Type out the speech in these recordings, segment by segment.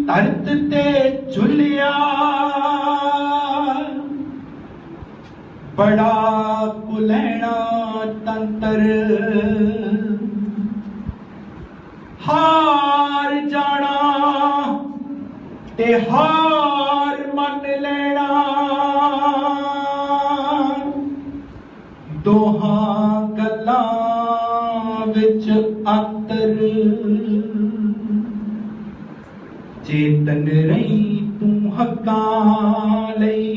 धरत ते झुलिया बड़ा कुलैना तंतर हार जाना ते हार मन लेना दोहां गल्लां विच अंतर चेतन रही तू हक्कां लई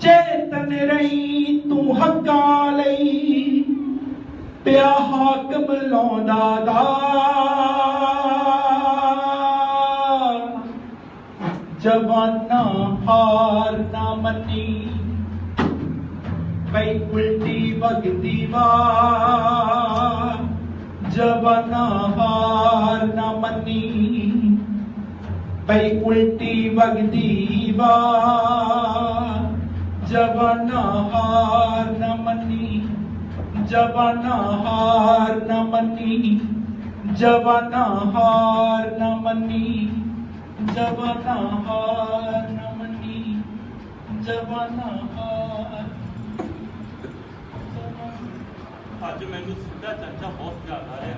चेतन रही तू हक्कां लई पिया हाकम लौंदा दा जवाना हार ना मनी पई उल्टी वगदी वार जवाना हार ना मनी पई उल्टी वगदी वार जवाना हार न मनी जवाना हार न मनी जवाना हार न मनी जवाना हार न मनी जवाना हार ਅੱਜ ਮੈਨੂੰ ਸਿੱਧਾ ਚਾਚਾ ਬਹੁਤ ਯਾਦ ਆ ਰਿਹਾ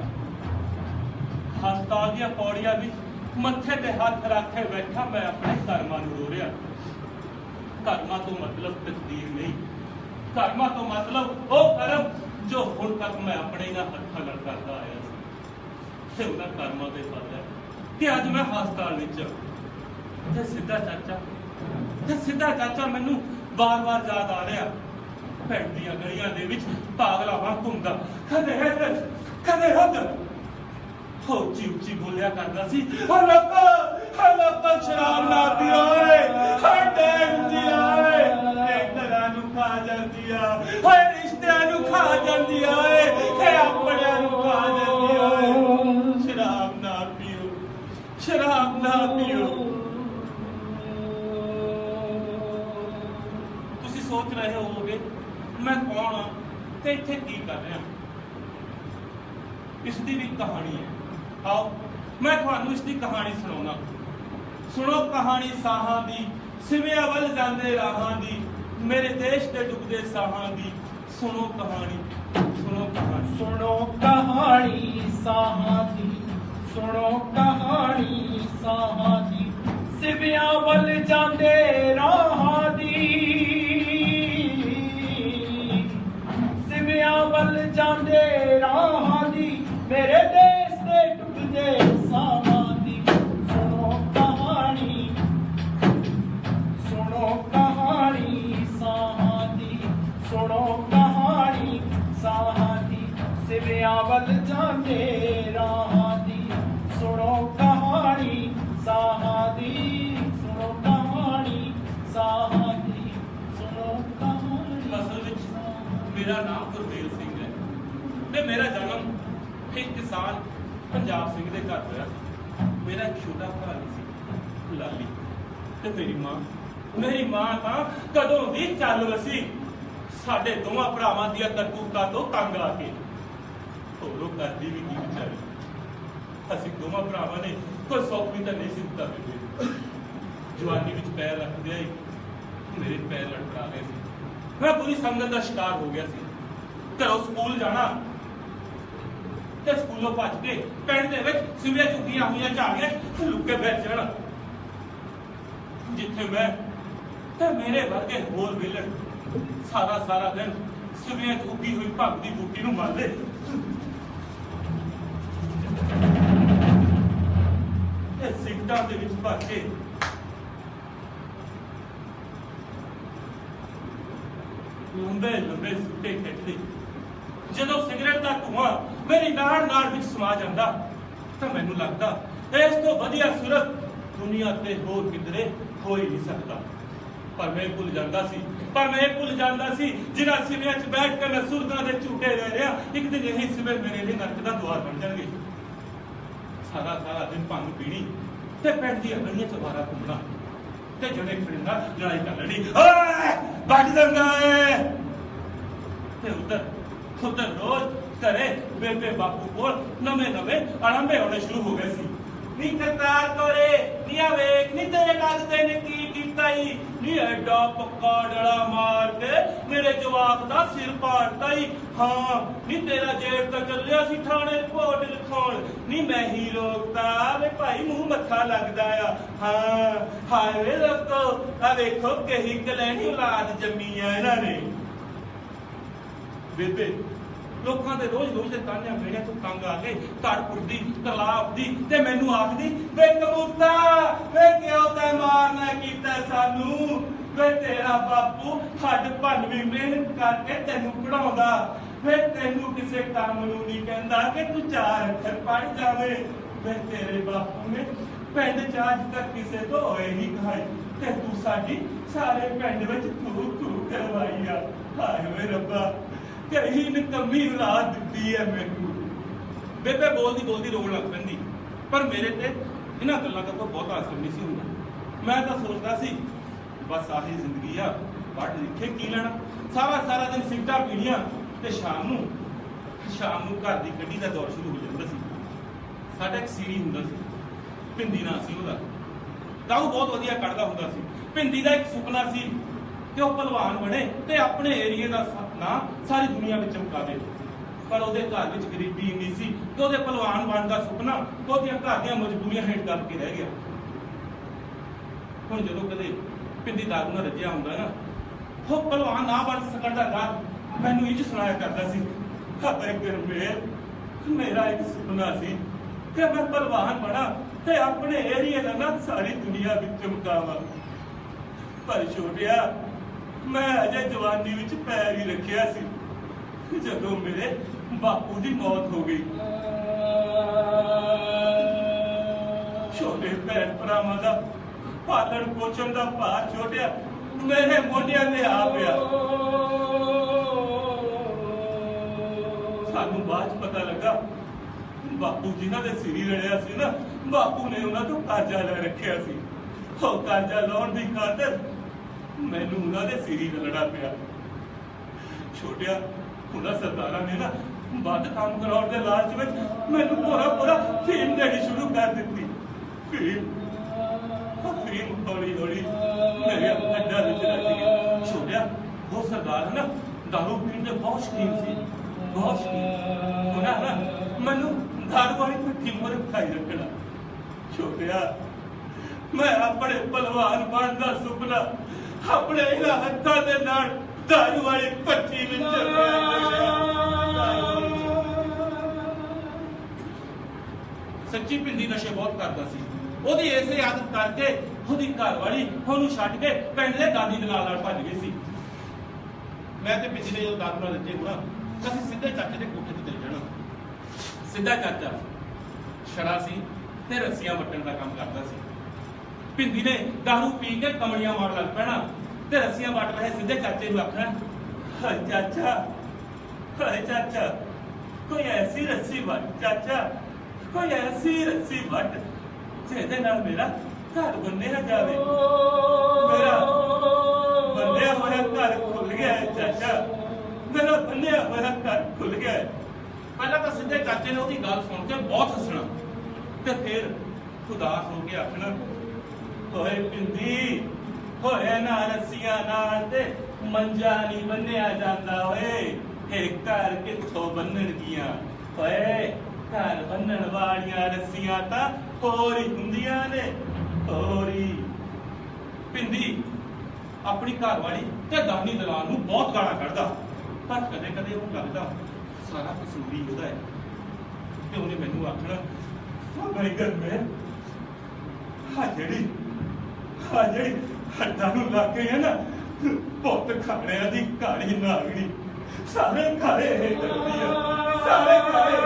ਹਸਪਤਾਲ ਦੀਆਂ ਪੌੜੀਆਂ ਵਿੱਚ ਮੱਥੇ ਤੇ ਹੱਥ ਰੱਖ ਕੇ ਬੈਠਾ ਮੈਂ ਆਪਣੇ ਕਰਮਾਂ ਨੂੰ ਰੋ ਰਿਹਾ ਕਰਮਾਂ ਤੋਂ ਮਤਲਬ ਤਕਦੀਰ ਨਹੀਂ ਕਰਮਾਂ ਤੋਂ ਮਤਲਬ ਉਹ ਕਰਮ ਜੋ ਹੁਣ ਤੱਕ ਮੈਂ ਆਪਣੇ ਨਾਲ ਹੱਥਾਂ ਨਾਲ ਕਰਦਾ ਆਇਆ ਸੀ ਤੇ ਉਹਨਾਂ ਕਰਮਾਂ ਦੇ ਫਲ ਹੈ ਕਿ ਅੱਜ ਮੈਂ ਹਸਪਤਾਲ ਵਿੱਚ ਤੇ ਸਿੱਧਾ ਚਾਚਾ ਮੈਨੂੰ ਬਾਰ-ਬਾਰ ਯਾਦ ਆ ਰਿਹਾ ਪਿੰਡ ਦੀਆਂ ਗਲੀਆਂ ਦੇ ਵਿੱਚ ਪਾਗਲਾ ਵਾਂਗ ਘੁੰਮਦਾ ਕਦੇ ਇੱਧਰ ਕਦੇ ਉੱਧਰ ਉੱਚੀ ਬੋਲਿਆ ਕਰਦਾ ਸੀ ਹਲਪਾ ਸ਼ਰਾਬ ਨਾ ਪੀਓ ਓਏ ਡੈਂਦੀ ਓਏ ਘਰਾਂ ਨੂੰ ਖਾ ਜਾਂਦੀ ਆ ਓਏ ਰਿਸ਼ਤਿਆਂ ਨੂੰ ਖਾ ਜਾਂਦੀ ਆ ਓਏ ਤੇ ਆਪਣਿਆਂ ਨੂੰ ਖਾ ਜਾਂਦੀ ਓਏ ਸ਼ਰਾਬ ਨਾ ਪੀਓ ਤੁਸੀਂ ਸੋਚ ਰਹੇ ਹੋਵੋਗੇ ਮੈਂ ਕੌਣ ਹਾਂ ਤੇ ਇੱਥੇ ਕੀ ਕਰ ਰਿਹਾ ਇਸ ਦੀ ਵੀ ਕਹਾਣੀ ਹੈ ਆਓ ਮੈਂ ਤੁਹਾਨੂੰ ਇਸ ਦੀ ਕਹਾਣੀ ਸੁਣਾਉਣਾ ਸੁਣੋ ਕਹਾਣੀ ਸਾਹਾਂ ਦੀ ਸਿਵਿਆਂ ਵੱਲ ਜਾਂਦੇ ਰਾਹਾਂ ਦੀ ਮੇਰੇ ਦੇਸ਼ ਦੇ ਡੁੱਬਦੇ ਸਾਹਾਂ ਦੀ ਸੁਣੋ ਕਹਾਣੀ सुनो कहानी साहां दी सुनो कहानी साहां दी सिवियां वल जांदे राहां दी सिवियां वल जांदे राहां दी मेरे देश दे डुबदे साहां दी सुनो कहानी साहां दी सुनो कहानी साहां दी सिवियां वल जांदे राहां दी सुनो कहानी साहां दी सुनो कहानी साहां दी सुनो कहानी ਅਸਲ ਵਿੱਚ ਮੇਰਾ ਨਾਮ ਗੁਰਦੇਵ ਸਿੰਘ ਹੈ ਤੇ ਮੇਰਾ ਜਨਮ ਇੱਕ ਕਿਸਾਨ ਪੰਜਾਬ ਸਿੰਘ ਦੇ ਘਰ ਹੋਇਆ ਮੇਰਾ ਇੱਕ ਛੋਟਾ ਭਰਾ ਸੀ ਲਾਲੀ ਤੇ ਮੇਰੀ ਮਾਂ ਤਾਂ ਕਦੋਂ ਦੀ ਚੱਲ ਵਸੀ ਸਾਡੇ ਦੋਵਾਂ ਭਰਾਵਾਂ ਦੀਆਂ ਕਰਤੂਤਾਂ ਤੋਂ ਤੰਗ ਆ ਕੇ ਹੋਰੋ ਕਰਦੀ ਵੀ ਕੀ ਵਿਚਾਰੀ ਅਸੀਂ ਦੋਵਾਂ ਭਰਾਵਾਂ ਨੇ ਕੋਈ ਸੁੱਖ ਵੀ ਤਾਂ ਨਹੀਂ ਸੀ ਦਿੱਤਾ ਬੇਬੇ ਜਵਾਨੀ ਵਿੱਚ ਪੈਰ ਰੱਖਦਿਆਂ ਹੀ ਮੇਰੇ ਪੈਰ ਲਟਕਾ ਗਏ ਸੀ ਮੈਂ ਪੂਰੀ ਸੰਗਤ ਦਾ ਸ਼ਿਕਾਰ ਹੋ ਗਿਆ ਸੀ ਘਰੋਂ ਸਕੂਲ ਜਾਣਾ ਤੇ ਸਕੂਲੋਂ ਭੱਜ ਕੇ ਪਿੰਡ ਦੇ ਵਿੱਚ ਸਿਵਿਆਂ ਝੁੱਗੀਆਂ ਹੋਈਆਂ ਝਾੜੀਆਂ ਲੁੱਕ ਕੇ ਬੈਠ ਜਾਣਾ ਜਿੱਥੇ ਮੈਂ ਤੇ ਮੇਰੇ ਵਰਗੇ ਹੋਰ ਵਿਲਣ ਸਾਰਾ ਦਿਨ ਸਿਵਿਆਂ ਚ ਉੱਗੀ ਹੋਈ ਭੰਗ ਦੀ ਬੂਟੀ ਨੂੰ ਮਰਦੇ ਤੇ ਸਿਗਟਾਂ ਦੇ ਵਿੱਚ ਭਰ ਕੇ ਲੰਬੇ ਸੁੱਟੇ ਖਿੱਚਦੇ ਜਦੋਂ ਸਿਗਰਟ ਦਾ ਧੂੰਆਂ ਮੇਰੀ ਨਾੜ ਵਿੱਚ ਸਮਾ ਜਾਂਦਾ ਤਾਂ ਮੈਨੂੰ ਲੱਗਦਾ ਇਸ ਤੋਂ ਵਧੀਆ ਸੁਰਤ ਦੁਨੀਆ ਤੇ ਹੋਰ ਕਿਧਰੇ ਹੋ ਹੀ ਨਹੀਂ ਸਕਦਾ ਪਰ ਮੈਂ ਭੁੱਲ ਜਾਂਦਾ ਸੀ ਜਿਨ੍ਹਾਂ ਸਿਵਿਆਂ 'ਚ ਬੈਠ ਕੇ ਮੈਂ ਸੁਰਤਾਂ ਦੇ ਝੂਟੇ ਲੈ ਰਿਹਾ ਇੱਕ ਦਿਨ ਇਹੀ ਸਿਵੇ ਮੇਰੇ ਲਈ ਨਰਕ ਦਾ ਦੁਆਰ ਬਣ ਜਾਣਗੇ ਸਾਰਾ ਦਿਨ ਭੰਗ ਪੀਣੀ ਤੇ ਪਿੰਡ ਦੀਆਂ ਗਲੀਆਂ 'ਚ ਵਾਰਾ ਘੁੰਮਣਾ ਤੇ ਜਣੇ ਖੜੇ ਨਾਲ ਲੜਾਈ ਕਰ ਲੈਣੀ ਓਏ ਵੱਢ ਦੰਗਾ ਏ ਤੇ ਉਧਰ ਰੋਜ਼ ਘਰੇ ਬੇਬੇ ਬਾਪੂ ਕੋਲ ਨਵੇਂ ਅੜੰਬੇ ਹੋਣੇ ਸ਼ੁਰੂ ਹੋ ਗਏ ਸੀ। ਨੀ ਕਰਤਾਰ ਕੋਰੇ ਨੀ ਆ ਵੇਖ ਨੀ ਤੇਰੇ ਲੱਗਦੇ ਨੇ ਕੀ ਕੀਤਾ ਈ ਨੀ ਐਡਾ ਪੱਕਾ ਡੜਾ ਮਾਰ ਕੇ ਮੇਰੇ ਜਵਾਕ ਦਾ ਸਿਰ ਪਾੜਤਾ ਈ। ਹਾਂ ਨੀ ਤੇਰਾ ਜੇਠ ਤਾਂ ਚੱਲਿਆ ਸੀ ਥਾਣੇ ਰਿਪੋਰਟ ਲਿਖਾਉਣ ਨੀ ਮੈਂ ਹੀ ਰੋਕਤਾ ਵੇ ਭਾਈ ਮੂੰਹ ਮੱਥਾ ਲੱਗਦਾ ਆ। ਹਾਂ ਹਾਏ ਵੇ ਲੋਕੋ ਆ ਵੇਖੋ ਕਹੀ ਕਲੈਣੀ ਔਲਾਦ ਜੰਮੀ ਆ ਇਹਨਾਂ ਨੇ। ਬੇਬੇ ਲੋਕਾਂ ਦੇ ਰੋਜ਼ ਦੇ ਤਾਨਿਆਂ ਮੇੜਿਆਂ ਤੋਂ ਤੰਗ ਆ ਕੇ ਘਰ ਪੁੱਟਦੀ ਤਲਾ ਉੱਠਦੀ ਤੇ ਮੈਨੂੰ ਆਖਦੀ ਵੇ ਕਬੂਤਾ ਵੇ ਕਿਉਂ ਤੈਂ ਮਾਰਨਾ ਕੀਤਾ ਸਾਨੂੰ ਵੇ ਤੇਰਾ ਬਾਪੂ ਹੱਡ ਭੰਨ ਵੀ ਮਿਹਨਤ ਕਰਕੇ ਤੈਨੂੰ ਪੜਾਉਂਦਾ ਵੇ ਤੈਨੂੰ ਕਿਸੇ ਕੰਮ ਨੂੰ ਨਹੀਂ ਕਹਿੰਦਾ ਕਿ ਤੂੰ 4 ਅੱਖਰ ਪੜ੍ਹ ਜਾਵੇਂ। ਵੇ ਤੇਰੇ ਬਾਪੂ ਨੇ ਪਿੰਡ ਚ ਅੱਜ ਤੱਕ ਕਿਸੇ ਤੋਂ ਹੋਏ ਨਹੀਂ ਕਹਾਈ ਤੇ ਤੂੰ ਸਾਡੀ ਸਾਰੇ ਪਿੰਡ ਵਿੱਚ ਤੂੰ ਕਰਵਾਈ ਆ। ਹਾਏ ਵੇ ਰੱਬਾ ਕਹੀ ਨਿਕੰਮੀ ਔਲਾਦ ਦਿੱਤੀ ਹੈ ਮੈਨੂੰ। ਬੇਬੇ ਬੋਲਦੀ ਰੋਣ ਲੱਗ ਪੈਂਦੀ ਪਰ ਮੇਰੇ ਤੇ ਇਹਨਾਂ ਗੱਲਾਂ ਦਾ ਕੋਈ ਬਹੁਤਾ ਅਸਰ ਨਹੀਂ ਸੀ ਹੁੰਦਾ। ਮੈਂ ਤਾਂ ਸੋਚਦਾ ਸੀ ਬਸ ਆਹੀ ਜ਼ਿੰਦਗੀ ਆ, ਪੜ੍ਹ ਲਿਖੇ ਕੀ ਲੈਣਾ। ਸਾਰਾ ਦਿਨ ਸਿਗਰਟਾਂ ਪੀਣੀਆਂ ਤੇ ਸ਼ਾਮ ਨੂੰ ਘਰ ਦੀ ਗੱਡੀ ਦਾ ਦੌਰ ਸ਼ੁਰੂ ਹੋ ਜਾਂਦਾ ਸੀ। ਸਾਡਾ ਇੱਕ ਸੀਰੀ ਹੁੰਦਾ ਸੀ, ਭਿੰਦੀ ਨਾਂ ਸੀ ਉਹਦਾ। ਦਾਰੂ ਬਹੁਤ ਵਧੀਆ ਕੱਢਦਾ ਹੁੰਦਾ ਸੀ। ਭਿੰਦੀ ਦਾ ਇੱਕ ਸੁਪਨਾ ਸੀ ਕਿ ਉਹ ਭਲਵਾਨ ਬਣੇ ਤੇ ਆਪਣੇ ਏਰੀਏ ਦਾ ਨਾਂ ਸਾਰੀ ਦੁਨੀਆ ਵਿੱਚ ਚਮਕਾ ਦੇ। ਪਰ ਉਹਦੇ ਘਰ ਵਿੱਚ ਗਰੀਬੀ ਇੰਨੀ ਸੀ ਕਿ ਉਹਦੇ ਭਲਵਾਨ ਬਣਨ ਦਾ ਸੁਪਨਾ ਉਹਦੀਆਂ ਘਰ ਦੀਆਂ ਮਜਬੂਰੀਆਂ ਹੇਠ ਕਰਕੇ ਰਹਿ ਗਿਆ। ਹੁਣ ਜਦੋਂ ਕਦੇ ਭਿੰਦੀ ਦਾਰੂ ਨਾਲ ਰੱਜਿਆ ਹੁੰਦਾ ਨਾ, ਉਹ ਭਲਵਾਨ ਨਾ ਬਣ ਸਕਣ ਦਾ ਡਰ ਮੈਨੂੰ ਇੰਝ ਸੁਣਾਇਆ ਕਰਦਾ ਸੀ। ਹਾਏ ਗੁਰਮੇਲ, ਮੇਰਾ ਇੱਕ ਸੁਪਨਾ ਸੀ ਕਿ ਮੈਂ ਭਲਵਾਨ ਬਣਾ ਤੇ ਆਪਣੇ ਏਰੀਏ ਦਾ ਨਾਂ ਸਾਰੀ ਦੁਨੀਆ ਵਿੱਚ ਚਮਕਾਵਾਂ। ਪਰ ਛੋਟਿਆ, ਮੈਂ ਅਜੇ ਜਵਾਨੀ ਵਿੱਚ ਪੈਰ ਹੀ ਰੱਖਿਆ ਸੀ ਜਦੋਂ ਮੇਰੇ ਬਾਪੂ ਦੀ ਮੌਤ ਹੋ ਗਈ। ਛੋਟੇ ਭੈਣ ਭਰਾਵਾਂ ਦਾ ਪਾਲਣ ਪੋਸ਼ਣ ਦਾ ਭਾਰ ਛੋਟਿਆ ਮੇਰੇ ਮੋਢਿਆਂ ਤੇ ਆ ਪਿਆ। ਸਾਨੂੰ ਬਾਅਦ ਚ ਪਤਾ ਲੱਗਾ ਬਾਪੂ ਜਿਨ੍ਹਾਂ ਦੇ ਸਿਰੀ ਰਲਿਆ ਸੀ ਨਾ, ਬਾਪੂ ਨੇ ਉਹਨਾਂ ਤੋਂ ਕਰਜ਼ਾ ਲੈ ਰੱਖਿਆ ਸੀ। ਉਹ ਕਰਜ਼ਾ ਲਾਉਣ ਦੀ ਖਾਤਰ ਮੈਨੂੰ ਉਹਨਾਂ ਦੇ ਸਿਰੀ ਰਲਣਾ ਪਿਆ। ਛੋਟਿਆ, ਉਹਨਾਂ ਸਰਦਾਰਾਂ ਨੇ ਨਾ ਵੱਧ ਕੰਮ ਕਰਾਉਣ ਦੇ ਲਾਲਚ ਵਿੱਚ ਮੈਨੂੰ ਪੂਰਾ ਫੀਮ ਦੇਣੀ ਸ਼ੁਰੂ ਕਰ ਦਿੱਤੀ। ਫੀਮ ਹੌਲੀ ਮੇਰੇ ਅੱਡਾ ਵਿੱਚ ਰੱਖ ਗਈ। ਛੋਟਿਆ, ਉਹ ਸਰਦਾਰ ਨਾ ਦਾਰੂ ਪੀਣ ਦੇ ਬਹੁਤ ਸ਼ੌਕੀਨ ਸੀ, ਬਹੁਤ ਸ਼ੌਕੀਨ। ਉਹਨਾਂ ਨਾ ਮੈਨੂੰ ਦਾਰੂ ਵਾਲੀ ਭੱਠੀ ਮੋਰ ਖਾਈ ਰੱਖਣਾ। ਛੋਟਿਆ, ਮੈਂ ਆਪਣੇ ਭਲਵਾਨ ਬਣਨ ਦਾ ਸੁਪਨਾ ਆਪਣੇ ਇਹਨਾਂ ਹੱਥਾਂ ਦੇ ਨਾਲ ਦਾਰੂ ਵਾਲੀ ਭੱਠੀ ਵਿੱਚ ਸੱਚੀ ਭਿੰਦੀ ਨਸ਼ੇ ਬਹੁਤ ਕਰਦਾ ਸੀ। ਉਹਦੀ ਇਸੇ ਆਦਤ ਕਰਕੇ ਉਹਦੀ ਘਰ ਵਾਲੀ ਉਹਨੂੰ ਛੱਡ ਕੇ ਪਿੰਡ ਦੇ ਦਾਦੀ ਦੇ ਨਾਲ ਭੱਜ ਗਈ ਸੀ। ਮੈਂ ਤੇ ਪਿਛਲੇ ਜਦੋਂ ਦਾਰੂ ਨਾਲ ਰੱਜੇ ਹੋਣਾ, ਅਸੀਂ ਸਿੱਧੇ ਚਾਚੇ ਦੇ ਕੋਠੇ ਤੇ ਚਲੇ ਜਾਣਾ। ਸਿੱਧਾ ਚਾਚਾ ਸ਼ਰਾ ਸੀ ਤੇ ਰੱਸੀਆਂ ਵੱਟਣ ਦਾ ਕੰਮ ਕਰਦਾ ਸੀ। ਭਿੰਦੀ ਨੇ ਦਾਰੂ ਪੀ ਕੇ ਕਮਲੀਆਂ ਮਾਰ ਲੱਗ ਪੈਣਾ ਤੇ ਰੱਸੀਆਂ ਵੱਟ ਰਹੇ ਸਿੱਧੇ ਚਾਚੇ ਨੂੰ ਆਖਣਾ, ਹਾਏ ਚਾਚਾ, ਕੋਈ ਐਸੀ ਰੱਸੀ ਵੱਟ ਚਾਚਾ, ਕੋਈ ਐਸੀ ਰੱਸੀ ਵੱਟ ਜਿਹਦੇ ਨਾਲ ਮੇਰਾ ਘਰ ਬੰਨਿਆ ਜਾਵੇ। ਮੇਰਾ ਬੰਨਿਆ ਹੋਇਆ ਘਰ ਖੁੱਲ ਗਿਆ ਹੈ ਚਾਚਾ, ਮੇਰਾ ਬੰਨਿਆ ਹੋਇਆ ਘਰ ਖੁੱਲ ਗਿਆ ਹੈ। ਪਹਿਲਾਂ ਤਾਂ ਸਿੱਧੇ ਚਾਚੇ ਨੇ ਉਹਦੀ ਗੱਲ ਸੁਣ ਕੇ ਬਹੁਤ ਹੱਸਣਾ ਤੇ ਫਿਰ ਉਦਾਸ ਹੋ ਕੇ ਆਖਣਾ, ਹੋਏ ਭਿੰਦੀ, ਹੋਏ ਨਾ ਰੱਸੀਆਂ ਨਾਲ ਤੇ ਮੰਜਾ ਨਹੀਂ ਬੰਨਿਆ ਜਾਂਦਾ। ਹੋਏ ਇਹ ਘਰ ਕਿੱਥੋਂ ਬੰਨਣਗੀਆਂ? ਹੋਏ ਘਰ ਬੰਨਣ ਵਾਲੀਆਂ ਰੱਸੀਆਂ ਤਾਂ ਹੋਰ ਹੀ ਹੁੰਦੀਆਂ ਨੇ, ਹੋਰ ਹੀ। ਭਿੰਦੀ ਆਪਣੀ ਘਰ ਵਾਲੀ ਤੇ ਦਾਨੀ ਦਲਾਲ ਨੂੰ ਬਹੁਤ ਗਾਲਾਂ ਕੱਢਦਾ, ਪਰ ਕਦੇ ਕਦੇ ਉਹ ਲੱਗਦਾ ਸਾਰਾ ਕਸੂਰ ਹੀ ਉਹਦਾ ਹੈ। ਤੇ ਉਹਨੇ ਮੈਨੂੰ ਆਖਣਾ, ਭਾਈ ਘਰ ਮੈਂ ਜਿਹੜੀ ਹੱਡਾਂ ਨੂੰ ਲੱਗ ਗਈ ਹੈ ਨਾ, ਪੁੱਤ ਖਾਣਿਆਂ ਦੀ ਘਾੜੀ ਨਾਗਣੀ ਸਾਰੇ ਘਰੇ ਇਹ ਕਰਦੀ ਆ, ਸਾਰੇ ਘਰੇ।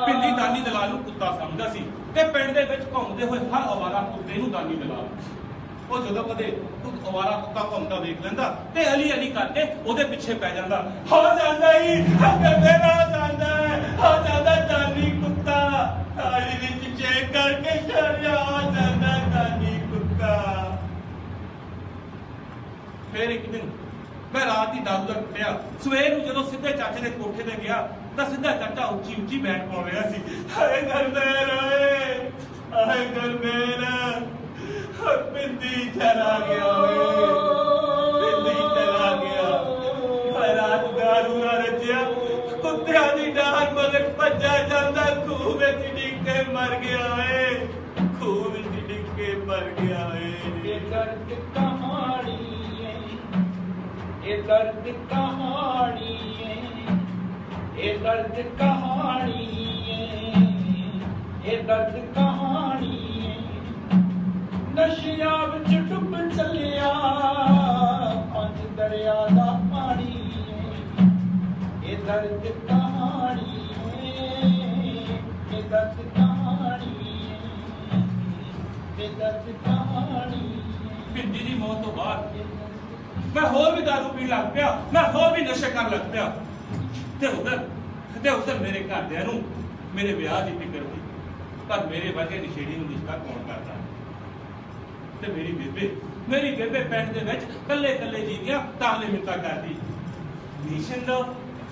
ਭਿੰਦੀ ਦਾਨੀ ਦਲਾਲ ਨੂੰ ਕੁੱਤਾ ਸਮਝਦਾ ਸੀ ਤੇ ਪਿੰਡ ਦੇ ਵਿੱਚ ਘੁੰਮਦੇ ਹੋਏ ਹਰ ਅਵਾਰਾ ਕੁੱਤੇ ਨੂੰ ਦਾਨੀ ਦਲਾਲ। ਉਹ ਜਦੋਂ ਕਦੇ ਅਵਾਰਾ ਕੁੱਤਾ ਘੁੰਮਦਾ ਵੇਖ ਲੈਂਦਾ ਤੇ ਅਲੀ ਕਰਕੇ ਉਹਦੇ ਪਿੱਛੇ ਪੈ ਜਾਂਦਾ। ਹੋ ਜਾਂਦਾ ਹੀ ਮੇਰਾ ਜਾਂਦਾ ਹੈ, ਹੋ ਜਾਂਦਾ ਦਾਨੀ ਕੁੱਤਾ ਥਾਲੀ ਵਿੱਚ ਚੈੱਕ ਕਰਕੇ ਛੜਿਆ ਜਾਂਦਾ ਦਾਨੀ ਕੁੱਤਾ। ਫਿਰ ਇੱਕ ਦਿਨ मैं रात ही दारू ਦਾ ਟੁੱਟਿਆ ਸਵੇਰ ਨੂੰ ਜਦੋਂ ਸਿੱਧੇ ਚਾਚੇ ਦੇ ਕੋਠੇ ਤੇ ਗਿਆ ਤਾਂ ਸਿੱਧਾ ਚਾਚਾ ਉੱਚੀ ਉੱਚੀ ਬੈਠ ਪਾ ਰਿਹਾ ਸੀ ਹਾਏ ਗਰਮੇਲ ਓਏ ਹਾਏ ਗਰਮੇਲ ਪਿੰਦੀ ਚਲਾ ਗਿਆ ਓਏ ਪਿੰਦੀ ਚਲਾ ਗਿਆ ਹਾਏ ਰਾਤ ਦਾਰੂ ਨਾਲ ਰਚਿਆ ਕੁੱਤਿਆਂ ਦੀ ਡਾਰ ਮਗਰ ਭੱਜਾ ਜਾਂਦਾ ਖੂਹ ਵਿੱਚ ਡਿੱਗ ਕੇ ਮਰ ਗਿਆ ਓਏ ਖੂਹ ਵਿੱਚ ਡਿੱਗ ਕੇ ਮਰ ਗਿਆ ਓਏ ये दर्द कहानी है ये दर्द कहानी है ये दर्द कहानी है ये दर्द कहानी है नशिया विच डुब चलिया पंज दरिया दा पानी है ये दर्द कहानी है ये दर्द कहानी है ये दर्द कहानी ਪਿੰਡੀ ਦੀ ਮੌਤ ਤੋਂ ਬਾਅਦ ਮੈਂ ਹੋਰ ਵੀ ਦਾਰੂ ਪੀਣ ਲੱਗ ਪਿਆ ਮੈਂ ਹੋਰ ਵੀ ਨਸ਼ੇ ਕਰਨ ਲੱਗ ਪਿਆ ਤੇ ਉਧਰ ਮੇਰੇ ਘਰਦਿਆਂ ਨੂੰ ਮੇਰੇ ਵਿਆਹ ਦੀ ਫਿਕਰ ਸੀ ਪਰ ਮੇਰੇ ਵਰਗੇ ਨਸ਼ੇੜੀ ਨੂੰ ਰਿਸ਼ਤਾ ਕੌਣ ਕਰਦਾ ਤੇ ਮੇਰੀ ਬੇਬੇ ਪਿੰਡ ਦੇ ਵਿੱਚ ਕੱਲੇ ਜੀਵੀਆਂ ਤਾਲੇ ਮਿੰਤਾ ਕਰਦੀ ਨੀਸ਼ੰਦੋ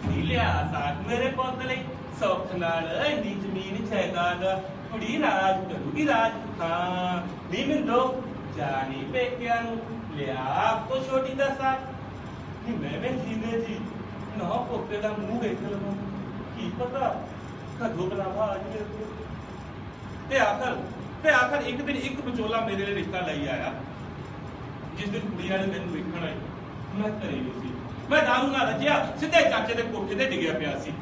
ਨੀ ਲਿਆ ਸਾਥ ਮੇਰੇ ਪੁੱਤ ਲਈ ਸੌਖ ਨਾਲ ਇੰਨੀ ਜ਼ਮੀਨ ਜਾਇਦਾਦ ਕੁੜੀ ਰਾਜ ਕਰੂਗੀ ਰਾਜ ਹਾਂ ਨੀ ਮਿੰਦੋ ਜਾਨੀ ਪੇਕਿਆਂ ਨੂੰ ਲਿਆ ਕੋ ਛੋਟੀ ਦਾ ਸਾਥ ਨੀ ਮੈਂ ਵੀ ਜੀਵੇ ਜੀ ਨਾ ਪੋਤੇ ਦਾ ਮੂੰਹ ਵੇਖ ਲਵਾਂ ਕੀ ਪਤਾ ਕਦੋਂ ਬਲਾਵਾ ਆ ਜੇ ਤੇ ਆਖਰ ਇੱਕ ਦਿਨ ਇੱਕ ਵਿਚੋਲਾ ਮੇਰੇ ਲਈ ਰਿਸ਼ਤਾ ਲਈ ਆਇਆ ਜਿਸ ਦਿਨ ਕੁੜੀ ਵਾਲੇ ਮੈਨੂੰ ਵੇਖਣ ਆਏ ਮੈਂ ਘਰੇ ਨਹੀਂ ਸੀ ਮੈਂ ਦਾਰੂ ਨਾਲ ਰੱਜਿਆ ਸਿੱਧੇ ਚਾਚੇ ਦੇ ਕੋਠੇ ਤੇ ਡਿੱਗਿਆ ਪਿਆ ਸੀ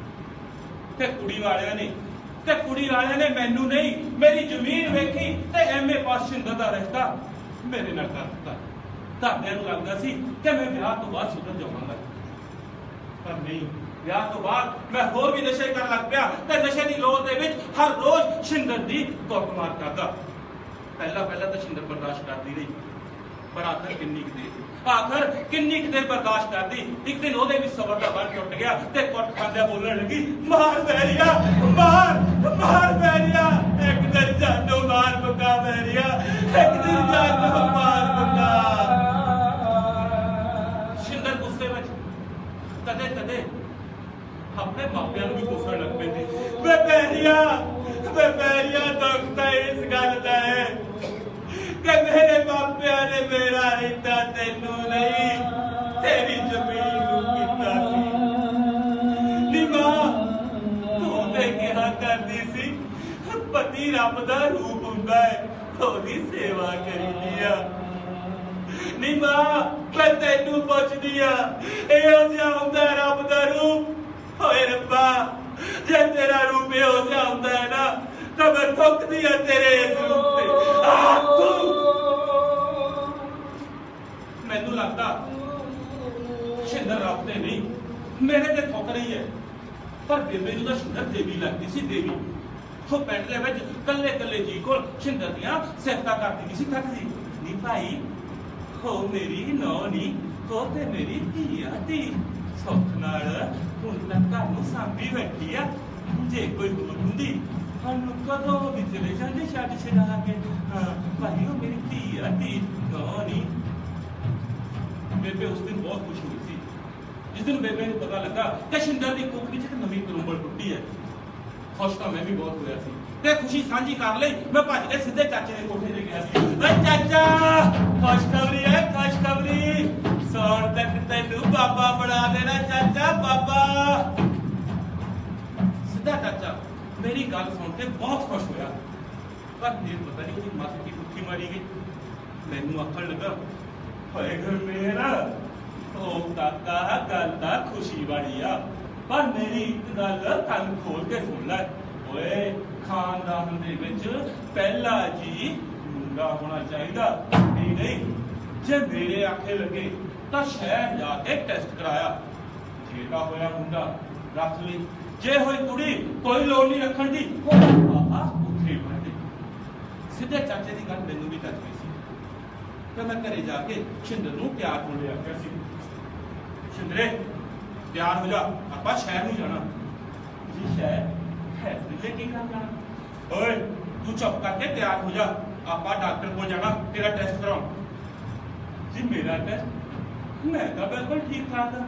ਤੇ ਕੁੜੀ ਵਾਲਿਆਂ ਨੇ ਮੈਨੂੰ ਨਹੀਂ ਮੇਰੀ ਜ਼ਮੀਨ ਵੇਖੀ ਤੇ ਐਮਏ ਪਾਸ ਸ਼ਿੰਦਰ ਦਾ ਰਿਸ਼ਤਾ ਮੇਰੇ ਨਾਲ ਕਰ ਦਿੱਤਾ ਘਰਦਿਆਂ ਨੂੰ ਲੱਗਦਾ ਸੀ ਕਿ ਮੈਂ ਵਿਆਹ ਤੋਂ ਬਾਅਦ ਸੁਧਰ ਜਾਵਾਂਗਾ ਪਰ ਨਹੀਂ ਵਿਆਹ ਤੋਂ ਬਾਅਦ ਮੈਂ ਹੋਰ ਵੀ ਨਸ਼ੇ ਕਰਨ ਲੱਗ ਪਿਆ ਤੇ ਨਸ਼ੇ ਦੀ ਲੋੜ ਦੇ ਵਿੱਚ ਹਰ ਰੋਜ਼ ਸ਼ਿੰਦਰ ਦੀ ਕੁੱਟਮਾਰ ਕਰਦਾ ਪਹਿਲਾਂ ਤਾਂ ਸ਼ਿੰਦਰ ਬਰਦਾਸ਼ਤ ਕਰਦੀ ਰਹੀ ਪਰ ਆਖਰ ਕਿੰਨੀ ਕੁ ਦੇਰ ਬਰਦਾਸ਼ਤ ਕਰਦੀ ਇੱਕ ਦਿਨ ਉਹਦੇ ਵੀ ਸਬਰ ਦਾ ਬੰਨ ਟੁੱਟ ਗਿਆ ਤੇ ਕੁੱਟ ਖਾਂਦਿਆਂ ਬੋਲਣ ਲੱਗੀ ਮਾਰ ਬੈਰੀਆ ਮਾਰ ਬੈਰੀਆ ਇੱਕ ਦਿਨ ਜਾਨੋਂ ਮਾਰ ਮੁਕਾ ਬੈਰੀਆ ਇੱਕ ਦਿਨ ਜਾਨੋਂ ਮਾਰ ਮੁਕਾ ਸ਼ਿੰਦਰ ਗੁੱਸੇ ਵਿੱਚ ਕਦੇ ਆਪਣੇ ਮਾਪਿਆਂ ਨੂੰ ਵੀ ਗੁੱਸਾ ਲੱਗ ਪੈਂਦੀ ਵੇ ਬੈਰੀਆ ਦੁੱਖ ਤਾਂ ਇਸ ਗੱਲ ਦਾ ਹੈ ਕਿ ਮੇਰੇ ਮਾਪਿਆਂ ਨੇ ਮੇਰਾ ਰਿਸ਼ਤਾ ਤੈਨੂੰ ਨਹੀਂ ਤੇਰੀ ਜ਼ਮੀਨ ਨੂੰ ਕੀਤਾ ਸੀ ਨੀ ਮਾਂ ਤੂੰ ਤੇ ਕਿਹਾ ਕਰਦੀ ਸੀ ਪਤੀ ਰੱਬ ਦਾ ਰੂਪ ਹੁੰਦਾ ਹੈ ਉਹਦੀ ਸੇਵਾ ਕਰੀਦੀ ਆ ਨੀ ਮਾਂ ਮੈਂ ਤੈਨੂੰ ਪੁੱਛਦੀ ਆ ਇਹੋ ਜਿਹਾ ਹੁੰਦਾ ਰੱਬ ਦਾ ਰੂਪ ਹੋਏ ਰੱਬਾ ਜੇ ਤੇਰਾ ਰੂਪ ਇਹੋ ਜਿਹਾ ਹੁੰਦਾ ਹੈ ਨਾ ਤਾਂ ਮੈਂ ਥੁੱਕਦੀ ਆ ਤੇਰੇ ਇਸ ਰੂਪ ਤੇ ਮੈਨੂੰ ਲੱਗਦਾ ਸ਼ਿੰਦਰ ਰੱਬ ਤੇ ਨਹੀਂ ਮੇਰੇ ਤੇ ਥੁੱਕ ਰਹੀ ਹੈ ਪਰ ਬੇਬੇ ਨੂੰ ਤਾਂ ਸ਼ਿੰਦਰ ਦੇਵੀ ਲੱਗਦੀ ਸੀ ਦੇਵੀ ਉਹ ਪਿੰਡ ਦੇ ਵਿੱਚ ਕੱਲੇ ਜੀ ਕੋਲ ਸ਼ਿੰਦਰ ਦੀਆਂ ਸਿਫਤਾਂ ਕਰਦੀ ਸੀ ਥੱਕਦੀ ਨਹੀਂ ਭਾਈ ਹੋ ਮੇਰੀ ਨੌ ਨੀ ਹੋ ਤੇ ਮੇਰੀ ਧੀ ਆ ਧੀ ਸੁੱਖ ਨਾਲ ਹੁਣ ਤਾਂ ਘਰ ਨੂੰ ਸਾਂਭੀ ਬੈਠੀ ਆ ਜੇ ਕੋਈ ਹੋਰ ਹੁੰਦੀ ਸਾਨੂੰ ਕਦੋਂ ਵੀ ਚਲੇ ਜਾਂਦੇ ਛੱਡ ਛਡਾ ਕੇ ਹਾਂ ਭਾਈ ਉਹ ਮੇਰੀ ਧੀ ਆ ਧੀ ਨੌ ਨੀ ਬੇਬੇ ਉਸ ਦਿਨ ਬਹੁਤ ਖੁਸ਼ ਹੋਈ ਸੀ ਜਿਸ ਦਿਨ ਬੇਬੇ ਨੂੰ ਪਤਾ ਲੱਗਾ ਕਿ ਸ਼ਿੰਦਰ ਦੀ ਕੁੱਖ ਵਿੱਚ ਨਵੀਂ ਕਰੂੰਬਲ ਟੁੱਟੀ ਹੈ ਖੁਸ਼ ਤਾਂ ਮੈਂ ਵੀ ਬਹੁਤ ਹੋਇਆ ਸੀ ਤੇ ਖੁਸ਼ੀ ਸਾਂਝੀ ਕਰ ਲਈ ਮੈਂ ਭੱਜ ਕੇ ਸਿੱਧੇ ਚਾਚੇ ਦੇ ਕੋਠੇ ਤੇ ਗਿਆ ਸੀ ਓਏ ਚਾਚਾ ਖੁਸ਼ਖਬਰੀ ਸੌਣ ਤੱਕ ਤੈਨੂੰ ਬਾਬਾ ਬਣਾ ਦੇਣਾ ਚਾਚਾ ਬਾਬਾ ਸਿੱਧਾ ਚਾਚਾ ਮੇਰੀ ਗੱਲ ਸੁਣ ਕੇ ਬਹੁਤ ਖੁਸ਼ ਹੋਇਆ ਪਰ ਫਿਰ ਪਤਾ ਨਹੀਂ ਕਿ ਮੱਤ ਦੀ ਕੁੱਤੀ ਮਾਰੀ ਗਈ ਮੈਨੂੰ ਆਖਣ ਲੱਗਾ ਹੋਏ ਘਰ ਮੇਰਾ ਉਹ ਕਾਕਾ ਗੱਲ ਤਾਂ ਖੁਸ਼ੀ ਵਾਲੀ ਆ ਪਰ ਮੇਰੀ ਇੱਕ ਗੱਲ ਕੰਨ ਖੋਲ ਕੇ ਸੁਣ ਲੈ ਓਏ ਖਾਨਦਾਨ ਦੇ ਵਿੱਚ ਪਹਿਲਾ ਜੀ ਮੁੰਡਾ ਹੋਣਾ ਚਾਹੀਦਾ ਨਹੀਂ ਜੇ ਮੇਰੇ ਆਖੇ ਲੱਗੇ ਤਾਂ ਸ਼ਹਿਰ ਜਾ ਕੇ ਟੈਸਟ ਕਰਾਇਆ ਜੇਗਾ ਹੋਇਆ ਮੁੰਡਾ ਰੱਖ ਲਈ ਜੇ ਹੋਈ ਕੁੜੀ ਕੋਈ ਲੋੜ ਨਹੀਂ ਰੱਖਣ ਦੀ ਉੱਥੇ ਬਣ ਗਈ ਸਿੱਧੇ ਚਾਚੇ ਦੀ ਗੱਲ ਮੈਨੂੰ ਵੀ ਟੱਚ ਗਈ ਸੀ ਤੇ ਮੈਂ ਘਰੇ ਜਾ ਕੇ ਸ਼ਿੰਦਰ ਨੂੰ ਤਿਆਰ ਹੋਣ ਲਈ ਆਖਿਆ ਸੀ ਸ਼ਿੰਦਰੇ ਤਿਆਰ ਹੋ ਜਾ ਆਪਾਂ ਸ਼ਹਿਰ ਨੂੰ ਜਾਣਾ ਜੀ ਸ਼ਹਿਰ ਹੈ ਦਿੱਲੇ ਕੀ ਕੰਮ ਜਾਣਾ ਓਏ ਤੂੰ ਚੁੱਪ ਕਰਕੇ ਤਿਆਰ ਹੋ ਜਾ ਆਪਾਂ ਡਾਕਟਰ ਕੋਲ ਜਾਣਾ ਤੇਰਾ ਟੈਸਟ ਕਰਾਉਣ ਜੀ ਮੇਰਾ ਟੈਸਟ मैं तो बिल्कुल ठीक ठाक हाँ।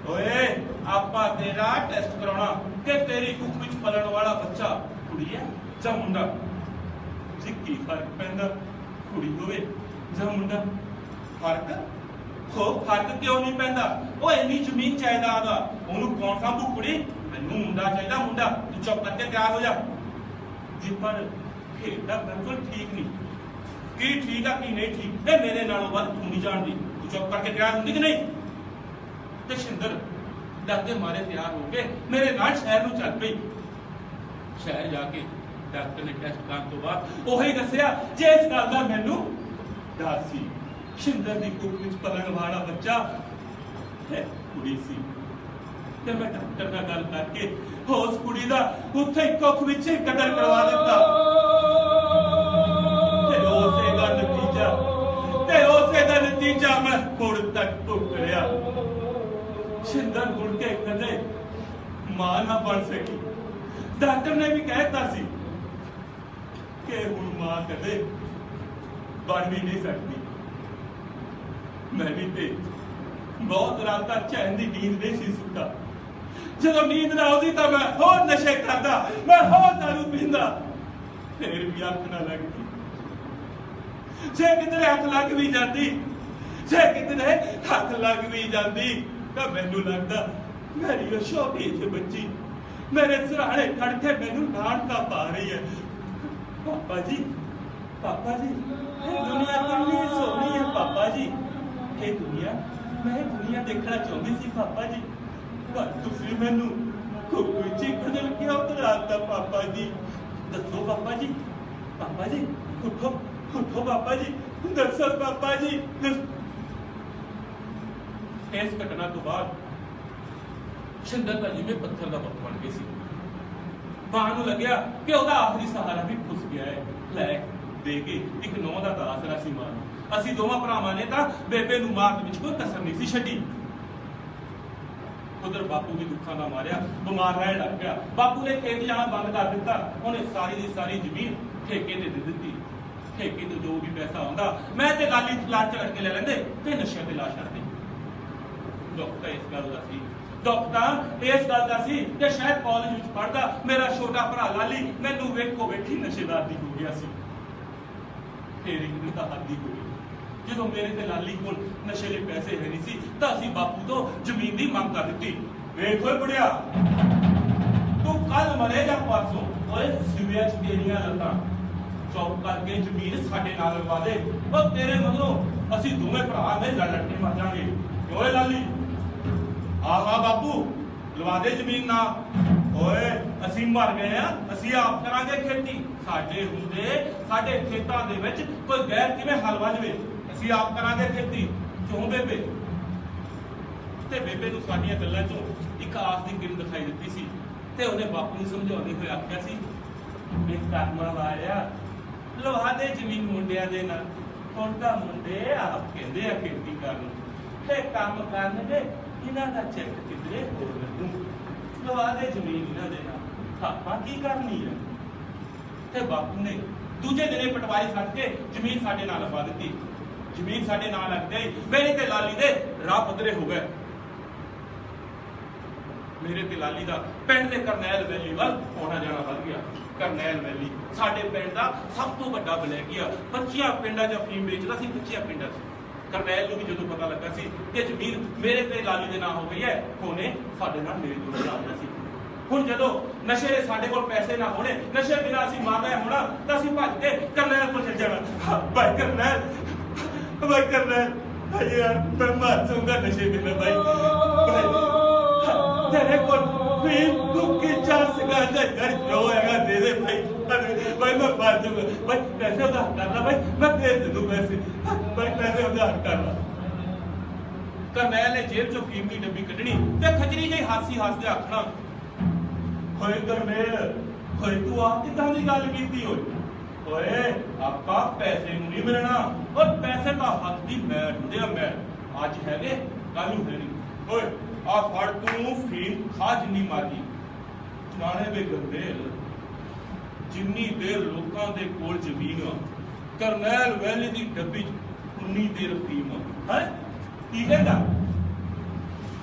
ओए आपा तेरा टेस्ट कराना कि तेरी कुख विच पलन वाला बच्चा कुड़ी है या मुंडा। जी की फर्क पैंदा कुड़ी होवे या मुंडा? फर्क हो फर्क क्यों नहीं पैंदा? ओ इन्नी जमीन जायदाद आ ओनू कौन सांभू कुड़ी? मैनू मुंडा चाहिदा मुंडा। तू चुप करके तैयार हो जा। जी पर खेल बिल्कुल ठीक नहीं। की ठीक आ की नहीं ठीक ए मेरे नालों वध तू नहीं जानदी। तू चुप करके तैयार होंदी कि नहीं? ते शिंदर डरते मारे तैयार हो गए मेरे नाल शहर नूं चल पई। शहर जाके डॉक्टर ने टेस्ट करन तो बाद ओही दस्सिया जे इस गल दा मैनू डर सी। शिंदर दी कुख विच पलन वाला बच्चा है कुड़ी सी। ते मैं डॉक्टर नाल गल करके उस कुड़ी दा उत्थे कुख विच कतल करवा दिता। ते उसे दा नतीजा मैं हुण तक भुगत रिहा। शिंदर मुड़ के कदे मां ना बन सकी। डॉक्टर ने भी कहता सी कि हुण मां कदे बन भी नहीं सकती। मैं भी ते बहुत रात तक चैन की नींद नहीं सी सुता। जदों नींद ना आती तो मैं होर नशे करता, मैं होर दारू पींदा, फिर भी अख ना लगती। जे कितने हथ लग भी जाती, जे कितने हथ लग भी जाती तो मैनू लगता मेरी छोटी जी बच्ची मेरे सराहने खड़ के मैनू डांटता पा रही है। पापा जी ये दुनिया कितनी सोहनी है पापा जी। ये दुनिया मैं दुनिया देखना चाहती सी पापा जी, पर तुसी मैनू कुछ बदल क्यों कराता पापा जी? दसो पापा जी उठो उठो पापा जी, दसो पापा जी। इस घटना तो बाद शिंदर दा जिवें पत्थर का पुत बन गई सी। मां नूं लग्या कि ओहदा आखिरी सहारा भी फुस गया है। लै दे के एक नौ दा आसरा सी मां। असीं दोवां भरावां ने तां बेबे नूं मारन विच कोई कसर नहीं सी छड्डी। उधर बापू भी दुखा ना मारिया बीमार रहन लग गया। बापू ने खेत जाना बंद कर दिता। उन्हें सारी की सारी जमीन ठेके ते दे दी। ठेके तो जो भी पैसा आंदा मैं ते लाली लाच चढ़ के ले लेंदे ते नशे ते ला छड्डदे। दुख तां इस गल दा सी, दुख तां इस गल दा सी कि शायद कॉलेज विच पढ़दा मेरा छोटा भरा लाली मैनू वेखो वेखी नशेदार दी हो गया सी। फिर एक दिन तां हद ही हो गई जो मेरे ते लाली कोल नशे के पैसे है नहीं सी तां असीं बापू तो जमीन दी मंग कर दित्ती। वेख ओए बुढ़िया तू कल मरे जा परसों ओए सिविया च तेरियां लत्तां चौक करके जमीन साडे नाल लगा दे। और तेरे मगरों असीं दोवें भरा ने लड़ लड़ के मर जांगे। ओए लाली आहा बापू लवा दे जमीन ना। ओए असीं मर गए हैं, असीं आप करांगे खेती। साडे हुंदे साडे खेतां दे विच कोई गैर किवें हल वजवे, असीं आप करांगे खेती। क्यों बेबे? ते बेबे नूं साडीआं गल्लां चों एक आस दी किरण दिखाई दित्ती सी ते उहने बापू नूं समझाउंदे होए आखिया सी वे करमा वालिया लवा दे जमीन मुंडिया दे नाल। हुण तां मुंडे आप कहंदे आ खेती करन ते काम करनगे इन्हां दा चेक किधरे होर लगू। लवा दे जमीन इन्हां दे नाल आपा की करनी है। ते बापू ने दूजे दिने पटवारी छड्ड के जमीन साडे नाल लगा दित्ती। जमीन साडे नाल लगदे मेरे ते लाली दे राह पद्धरे हो गए। मेरे ते लाली दा पिंड दे करनैल वैली वल आउणा जाना वध गया। करनैल वैली साडे पिंड दा सब तो वड्डा बलैकिया 25 पिंडां च अफीम बेचदा सी। 25 पिंडां च करनैल नूं भी जदों पता लगा सी कि जमीन मेरे ते लाली दे नाम हो गई है ओने साडे नाल मेल जोल ला लिया सी। हुण जदों नशे दे साडे कोल पैसे ना होणे नशे बिना असीं मारना होना तां असीं भज के करनैल कोल चल जाना। भाई करनैल यार मैं मर जाऊंगा नशे बिना। भाई तेरे को फिर दुखी चार सिगार जा घर जो हैगा दे दे भाई। भाई मैं मर जाऊंगा। भाई पैसे उधार करना भाई मैं भेज दे दूं पैसे। भाई पैसे उधार करना। करनैल ने जेब चों फीम की डब्बी कढनी ते खजरी जी हासी हसदे आखना होए करनैल होए तू आ किदां दी गल कीती होए। ओए आपा पैसे नूं नहीं मिलना और पैसे दा हक दी मैल हुंदे आ मैल। अज हैगे कल नूं है नहीं। ओए आ फड़ तू फीम खा जिन्नी मर्जी नाले वे गंदेल जिन्नी देर लोकां दे कोल जमीन करनैल वैली दी डब्बी उन्नी देर फीम है। ਕੀ ਕਹਿੰਦਾ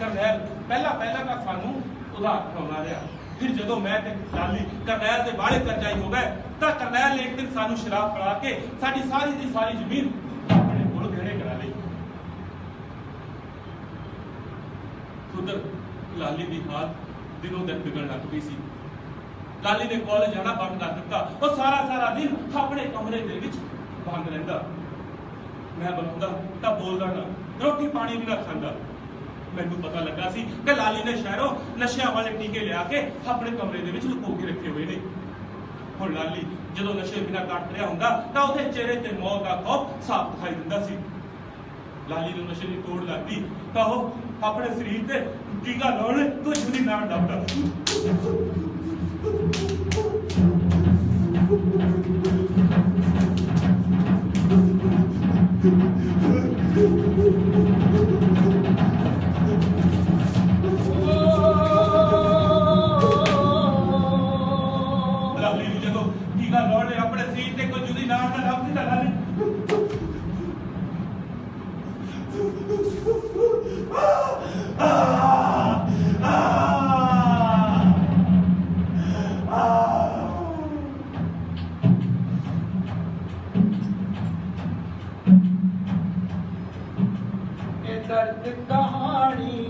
ਕਰਨੈਲ ਪਹਿਲਾਂ ਤਾਂ ਸਾਨੂੰ ਉਧਾਰ ਖਵਾਉਣਾ ਰਿਹਾ, ਫਿਰ ਜਦੋਂ ਮੈਂ ਤੇ ਲਾਲੀ ਕਰਨੈਲ ਦੇ ਬਾਹਲੇ ਕਰਜ਼ਾਈ ਹੋ ਗਏ ਤਾਂ ਕਰਨੈਲ ਨੇ ਇੱਕ ਦਿਨ ਸਾਨੂੰ ਸ਼ਰਾਬ ਪਿਲਾ ਕੇ ਸਾਡੀ ਸਾਰੀ ਦੀ ਸਾਰੀ ਜ਼ਮੀਨ ਆਪਣੇ ਕੋਲ ਗਹਿਣੇ ਕਰਾ ਲਈ। ਉਧਰ ਲਾਲੀ ਦੀ ਹਾਲਤ ਦਿਨੋਂ ਦਿਨ ਵਿਗੜਨ ਲੱਗ ਪਈ ਸੀ। ਲਾਲੀ ਨੇ ਕਾਲਜ ਜਾਣਾ ਬੰਦ ਕਰ ਦਿੱਤਾ। ਉਹ ਸਾਰਾ ਦਿਨ ਆਪਣੇ ਕਮਰੇ ਦੇ ਵਿੱਚ ਬੰਦ ਰਹਿੰਦਾ। ਮੈਂ ਬੁਲਾਉਂਦਾ ਤਾਂ ਬੋਲਦਾ ਨਾ, ਰੋਟੀ ਪਾਣੀ ਵੀ ਨਾ ਖਾਂਦਾ। ਮੈਨੂੰ ਪਤਾ ਲੱਗਾ ਸੀ ਕਿ ਲਾਲੀ ਨੇ ਸ਼ਹਿਰੋਂ ਨਸ਼ਿਆਂ ਵਾਲੇ ਟੀਕੇ ਲਿਆ ਕੇ ਆਪਣੇ ਕਮਰੇ ਦੇ ਵਿੱਚ ਲੁਕੋ ਕੇ ਰੱਖੇ ਹੋਏ ਨੇ। ਹੁਣ ਲਾਲੀ ਜਦੋਂ ਨਸ਼ੇ ਬਿਨਾਂ ਕੱਟ ਰਿਹਾ ਹੁੰਦਾ ਤਾਂ ਉਹਦੇ ਚਿਹਰੇ ਤੇ ਮੌਤ ਦਾ ਖੌਫ ਸਾਫ਼ ਦਿਖਾਈ ਦਿੰਦਾ ਸੀ। ਲਾਲੀ ਨੂੰ ਨਸ਼ੇ ਦੀ ਤੋੜ ਲੱਗਦੀ ਤਾਂ ਉਹ ਆਪਣੇ ਸਰੀਰ ਤੇ ਟੀਕਾ ਲਾਉਣ ਕੁਝ ਨਹੀਂ ਨਾ ਡਰਦਾ। ਲਾਲੀ ਨੂੰ ਜਦੋਂ ਟੀਕਾ ਲਾਉਣ ਲਈ ਆਪਣੇ ਸਰੀਰ ਤੇ ਕੋਈ ਜੁਦੀ ਨਾਮ ਨਾ ਲੱਭਦੀ ਤਾਂ ਲਾਲੀ दर्द कहानी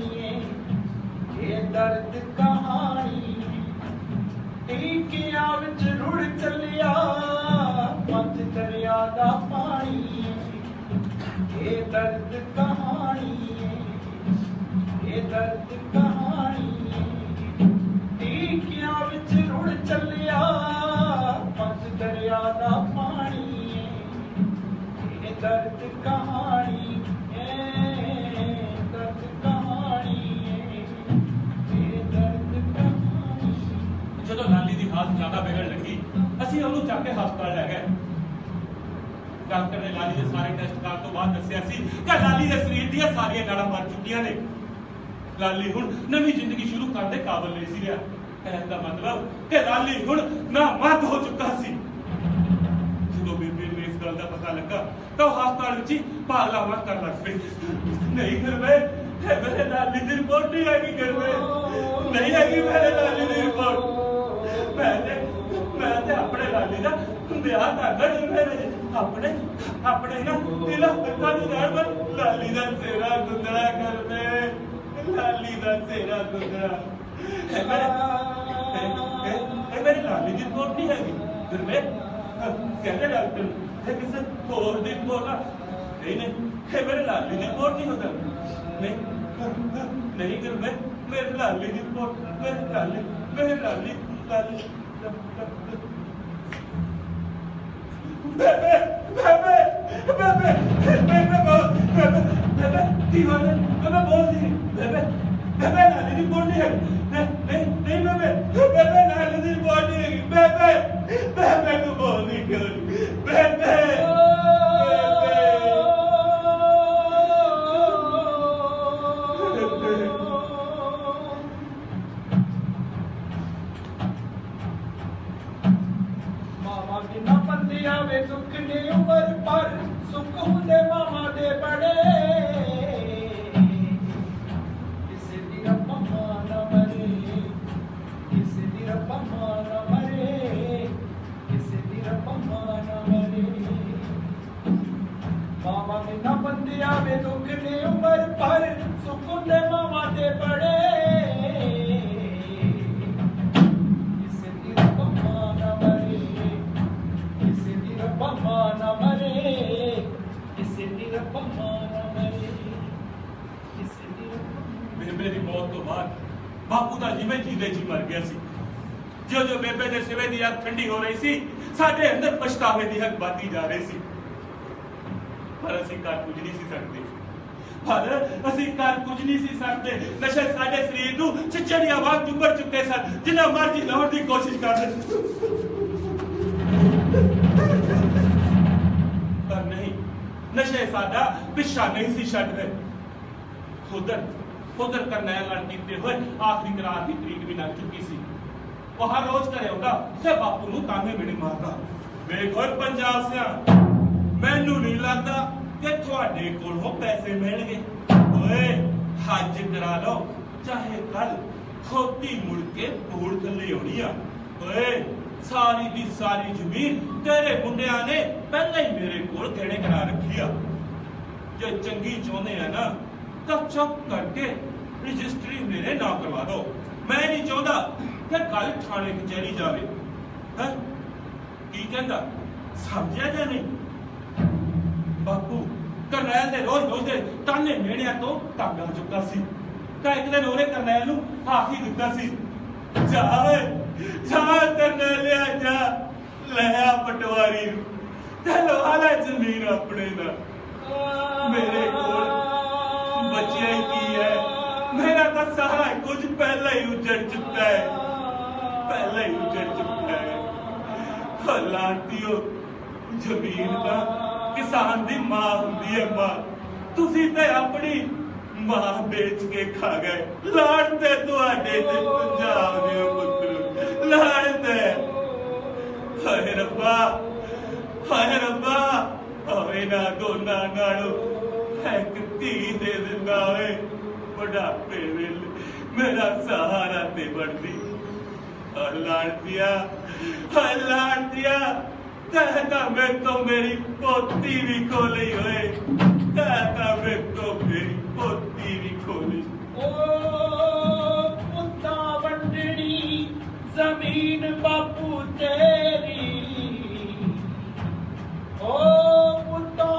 ये दर्द कहानी टीकिया विच रुड़ चलिया पंज दरिया दा पानी। ये दर्द कहानी ये दर्द कहानी टीकिया विच रुड़ चलिया पंज दरिया दा पानी। ये दर्द कहानी ਜਦੋਂ ਲਾਲੀ ਦੀ ਹਾਲਤ ਜ਼ਿਆਦਾ ਵਿਗੜਨ ਲੱਗੀ ਅਸੀਂ ਉਹਨੂੰ ਚੱਕ ਕੇ ਹਸਪਤਾਲ ਲੈ ਗਏ। ਡਾਕਟਰ ਨੇ ਲਾਲੀ ਦੇ ਸਾਰੇ ਟੈਸਟ ਕਰਨ ਤੋਂ ਬਾਅਦ ਦੱਸਿਆ ਸੀ ਕਿ ਲਾਲੀ ਦੇ ਸਰੀਰ ਦੀਆਂ ਸਾਰੀਆਂ ਨਾੜਾਂ ਮਰ ਚੁੱਕੀਆਂ ਨੇ। ਲਾਲੀ ਹੁਣ ਨਵੀਂ ਜ਼ਿੰਦਗੀ ਸ਼ੁਰੂ ਕਰਨ ਦੇ ਕਾਬਿਲ ਨਹੀਂ ਸੀ ਰਿਹਾ। ਕਹਿਣ ਦਾ ਮਤਲਬ ਕਿ ਲਾਲੀ ਹੁਣ ਨਾਮਰਦ ਹੋ ਚੁੱਕਾ ਸੀ। ਜਦੋਂ ਬੀਬੀ ਨੂੰ ਇਸ ਗੱਲ ਦਾ ਪਤਾ ਲੱਗਾ ਤਾਂ ਉਹ ਹਸਪਤਾਲ ਵਿੱਚ ਹੀ ਪਾਗਲਾ ਵਾਂਗ ਕਰਨ ਲੱਗ ਪਈ। ਨਹੀਂ ਗੁਰਵੇ, ਮੇਰੇ ਲਾਲੀ ਦੀ ਰਿਪੋਰਟ ਨਹੀਂ ਆਏਗੀ ਗੁਰਵੇ, ਨਹੀਂ ਆਏਗੀ ਮੇਰੇ ਲਾਲੀ ਦੀ ਰਿਪੋਰਟ। ਮੈਂ ਤੇ ਆਪਣੇ ਲਾਲੀ ਦਾ ਵਿਆਹ ਕਰਨਾ ਮੇਰੇ ਆਪਣੇ ਨਾ ਦਿਲਾਂ ਬੱਚਾ ਨੂੰ ਜਾਣ ਪਰ ਲਾਲੀ ਦਾ ਸੇਰਾ ਗੁੰਦੜਾ ਕਰਵੇ, ਲਾਲੀ ਦਾ ਸੇਰਾ ਗੁੰਦੜਾ। ਮੇਰੀ ਲਾਲੀ ਦੀ ਰਿਪੋਰਟ ਨਹੀਂ ਹੈਗੀ ਗੁਰਵੇ, ਕਹਿੰਦੇ ਡਾਕਟਰ ਕਿਸੇ ਹੋਰ ਦੀ ਰਿਪੋਰਟ ਆ। ਨਹੀਂ ਮੇਰੇ ਲਾਲੀ ਦੀ ਰਿਪੋਰਟ ਨਹੀਂ ਹੋ ਸਕਦੀ। नहीं गुरु मेरे लाली की रिपोर्ट मेरे लाली बेबे बेबे बेबे बेबे बेबे की हो रहा है? बेबे बोल दी बेबे बेबे लाली की रिपोर्ट नहीं है। नहीं बेबे बेबे लाली की रिपोर्ट नहीं है। बेबे बेबे को बोल नहीं क्यों बेबे दुख ने उम्र पर सुख हुंदे मामा दे बड़े किसी दी रब्बा न मरे किसी दी रब्बा न मरे किसी दी रब्बा न मरे। मामा ने ना बंदे आवे दुख ने उम्र पर सुख हुंदे मामा दे बड़े ਬੇਬੇ ਦੀ ਮੌਤ ਤੋਂ ਬਾਅਦ ਬਾਪੂ ਦਾ ਜਿਵੇਂ ਜੀਦੇ ਜੀ ਮਰ ਗਿਆ ਸੀ। ਜੋ ਬੇਬੇ ਦੇ ਸਿਵੇ ਦੀ ਅੱਖ ਠੰਡੀ ਹੋ ਰਹੀ ਸੀ ਸਾਡੇ ਅੰਦਰ ਪਛਤਾਵੇ ਦੀ ਅੱਗ ਵੱਧਦੀ ਜਾ ਰਹੀ ਸੀ। ਪਰ ਅਸੀਂ ਕਰ ਕੁਝ ਨਹੀਂ ਸੀ ਸਕਦੇ। ਨਸ਼ੇ ਸਾਡੇ ਸਰੀਰ ਨੂੰ ਚਿਚੜੀਆਂ ਵਾਂਗ ਚੁੰਬੜ ਚੁੱਕੇ ਸਨ। ਜਿੰਨਾ ਮਰਜ਼ੀ ਲਾਉਣ ਦੀ ਕੋਸ਼ਿਸ਼ ਕਰਦੇ ਪਰ ਨਹੀਂ, ਨਸ਼ੇ ਸਾਡਾ ਪਿੱਛਾ ਨਹੀਂ ਸੀ ਛੱਡ ਰਹੇ। ਉਧਰ ਕਰਨੈਲ ਨਾਲ ਕੀਤੇ ਹੋਏ ਆਖਰੀ ਕਰਾਰ ਦੀ ਤਰੀਕ ਵੀ ਲੱਗ ਚੁੱਕੀ ਸੀ। ਉਹ ਹਰ ਰੋਜ਼ ਘਰੇ ਆਉਂਦਾ ਤੇ ਬਾਪੂ ਨੂੰ ਤਾਨੇ ਮਿਹਣੇ ਮਾਰਦਾ, ਵੇਖ ਓਏ ਪੰਜਾਬ ਸਿਆ, ਮੈਨੂੰ ਨਹੀਂ ਲੱਗਦਾ ਕਿ ਤੁਹਾਡੇ ਕੋਲੋਂ ਪੈਸੇ ਮਿਲਣਗੇ। ओए हज करा लो चाहे कल खोती मुड़ के बूढ़ थले होनी आ। ओए सारी दी सारी जमीन तेरे मुंडिया ने पहले ही मेरे कोल गहने करा रखी आ। जे चंगी चाहते हैं ना तो चुप करके रजिस्ट्री मेरे नाम करवा दो। मैं नहीं चाहता कि कल थाने कचहरी जावे। है की कहता समझिया या नहीं? बापू करनैल ने रोज रोज दे ताने मेड़िया तो तंग आ चुका सी। एक दिन ओरे करनैल नूं आख ही दिता सी, जा जा करनैलिया जा ले आ पटवारी नूं ते लवा ले जमीन अपने दा। मेरे कोल बचिया ही की है, मेरा तो सारा कुछ पहले ही उजड़ चुका है, पहले ही उजड़ चुका है। लानतियो जमीन का किसान दी मां हुंदी है मां, तुसी ते अपनी मां बेच के खा गए। लानते तुहाडे ते पंजाब दे पुत्तर, लानते। हाय रब्बा, हाय रब्बा, होवे ना दोना नालों एक धी दे दिंदा होए बुढ़ापे वेले मेरा सहारा ते बनदी। लानतिया, लानतिया, कहता मैं तो मेरी पोती भी खोली हुए, कहता मैं तो मेरी पोती भी खोली। ओ पुत्ता वंडनी जमीन बापू तेरी, ओ पुत्ता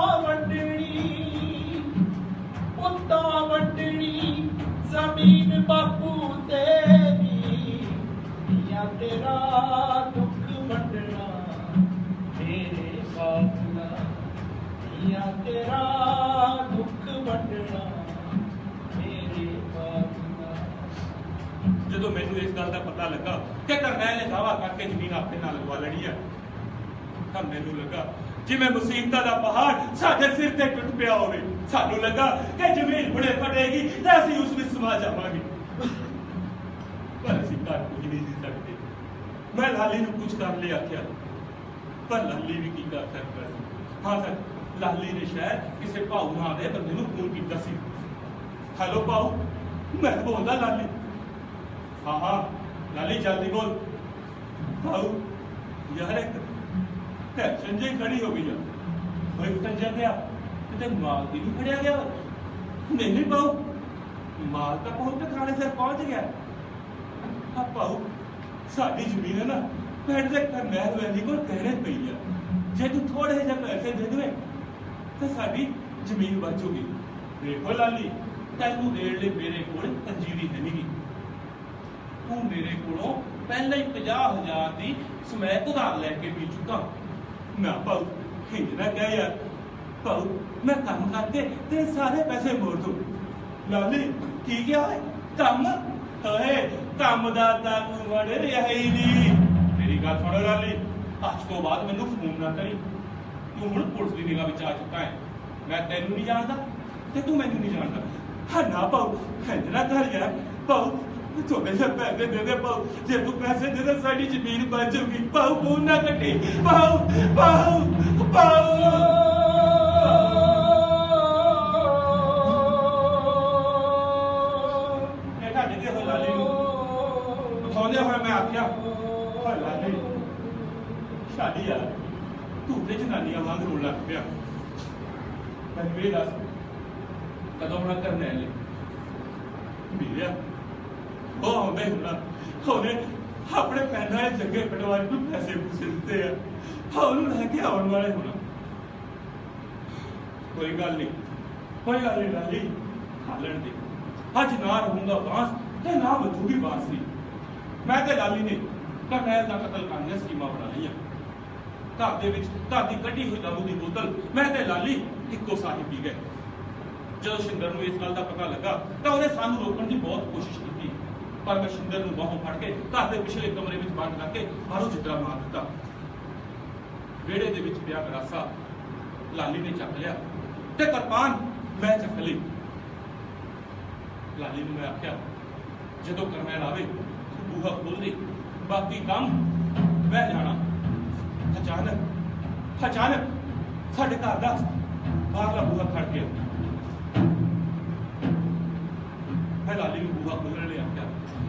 वंडनी जमीन बापू तेरी, या तेरा दुख वंडना मेरे बाबूला, या तेरा दुख वंडना मेरे बाबूला। ਜਦੋਂ ਮੈਨੂੰ ਇਸ ਗੱਲ ਦਾ ਪਤਾ ਲੱਗਾ ਕਿ ਕਰਨੈਲ ਨੇ ਦਾਵਾ ਕਰਕੇ ਜ਼ਮੀਨ ਆਪਣੇ ਨਾਲ ਲਗਵਾ ਲੈਣੀ ਹੈ ਤਾਂ ਮੈਨੂੰ ਲੱਗਾ ਜਿਵੇਂ ਮੁਸੀਬਤਾਂ ਦਾ ਪਹਾੜ ਸਾਡੇ ਸਿਰ ਤੇ ਟੁੱਟ ਪਿਆ ਹੋਵੇ। ਸਾਨੂੰ ਲੱਗਾ ਕਿ ਜ਼ਮੀਨ ਹੁਣੇ ਫਟੇਗੀ ਤੇ ਅਸੀਂ ਉਸ ਵਿੱਚ ਸਮਾ ਜਾਵਾਂਗੇ, ਪਰ ਅਸੀਂ ਕਰ ਕੁਝ ਨਹੀਂ ਸੀ ਸਕਦੇ। ਮੈਂ ਲਾਲੀ ਨੂੰ ਕੁਝ ਕਰਨ ਲਈ ਆਖਿਆ ਪਰ ਲਾਲੀ ਵੀ ਕੀ ਕਰ ਸਕਦਾ ਸੀ। ਹਾਂ ਸਰ, ਲਾਲੀ ਨੇ ਸ਼ਾਇਦ ਕਿਸੇ ਭਾਊ ਨਾਂ ਦੇ ਬੰਦੇ ਨੂੰ ਫੋਨ ਕੀਤਾ ਸੀ। ਹੈਲੋ ਭਾਊ, ਮੈਂ ਬੋਲਦਾ ਲਾਲੀ। हाँ हाँ लाली जल्दी बोल। भाऊ यार एक टेंशन जी खड़ी हो गई है, कोई टेंशन गया ते माल भी नहीं खड़िया गया। नहीं नहीं भाऊ, माल तो बहुत खाने से पहुंच गया। हाँ भाऊ, साडी जमीन है ना पिंड दे करनैल वैली को गहने पई है, जे तू थोड़े जे पैसे दे दे तो साडी जमीन बचूगी। देखो लाली, तैनू देण लई मेरे कोल पंजीरी है नहीं, तू मेरे कोलों पहले ही 50,000 की समैत उधार लैके पी चुका। मैं भाऊ हिंज ना क्या यार, भाऊ मैं काम करके ते सारे पैसे मोड़ दूं। लाली की क्या है काम है, काम दा तू वड़ रहा ही नहीं। मेरी गल सुनो लाली, अज तो बाद मैनू फोन ना करी, तू हुण पुलिस की निगाह विच आ चुका है। मैं तेनू नहीं जानता ते तू मैनू नहीं जानता। हाँ ना भाऊ हिंज ना कर यार, भाऊ थोड़े से पैसे दे दे भाऊ, जे तू पैसे दे दे साड़ी जमीन बच जाऊगी। भाऊ फोन ना कटी, भाऊ भाऊ भाऊ। बेटा देखे हो लाली नूं उठाउंदे होए मैं आख्या, हाय लाली शादी यार तू ते जनानियां वांग रोण लग पिया। मैनूं ये दस कदों होना करने ले मेरा वो आउंदे हुंदा ਉਹਨੇ ਆਪਣੇ ਪੈਂਦਾ ਹੈ ਜੱਗੇ ਪਟਵਾਰੀ ਨੂੰ ਪੈਸੇ ਪੂਸੇ ਦਿੱਤੇ ਆ, ਉਹਨੂੰ ਲੈ ਕੇ ਆਉਣ ਵਾਲੇ ਹੋਣਾ। ਕੋਈ ਗੱਲ ਨਹੀਂ, ਕੋਈ ਗੱਲ ਨਹੀਂ ਲਾਲੀ, ਹਾਲਣ ਦੇ ਅੱਜ ਨਾ ਰਹੂੰਗਾ ਬਾਂਸ ਤੇ ਨਾ ਬਚੂਗੀ ਬਾਂਸਰੀ। ਮੈਂ ਤੇ ਲਾਲੀ ਨੇ ਕਰਨੈਲ ਦਾ ਕਤਲ ਕਰਨ ਦੀਆਂ ਸਕੀਮਾਂ ਬਣਾ ਲਈਆਂ। ਘਰ ਦੇ ਵਿੱਚ ਘਰ ਦੀ ਕੱਢੀ ਹੋਈ ਦਾਰੂ ਦੀ ਬੋਤਲ ਮੈਂ ਤੇ ਲਾਲੀ ਇੱਕੋ ਸਾਥ ਪੀ ਗਏ। ਜਦੋਂ ਸ਼ਿੰਦਰ ਨੂੰ ਇਸ ਗੱਲ ਦਾ ਪਤਾ ਲੱਗਾ ਤਾਂ ਉਹਨੇ ਸਾਨੂੰ ਰੋਕਣ ਦੀ ਬਹੁਤ ਕੋਸ਼ਿਸ਼ ਕੀਤੀ, पर मैं शिंदर नूं बाहों फड़ के घर के पिछले कमरे में बंद करके बाहरों जितरा मार दिता। वेड़े दे विच पिया गरासा लाली ने चक लिया ते किरपान मैं चक ली। लाली नूं मैं आख्या जदों करनैल आवे बूहा खोल दे, बाकी काम मैं जाना। अचानक साडे घर दा बाहरला बूहा खड़ गया। मैं लाली ने बूहा खोलने ले आख्या।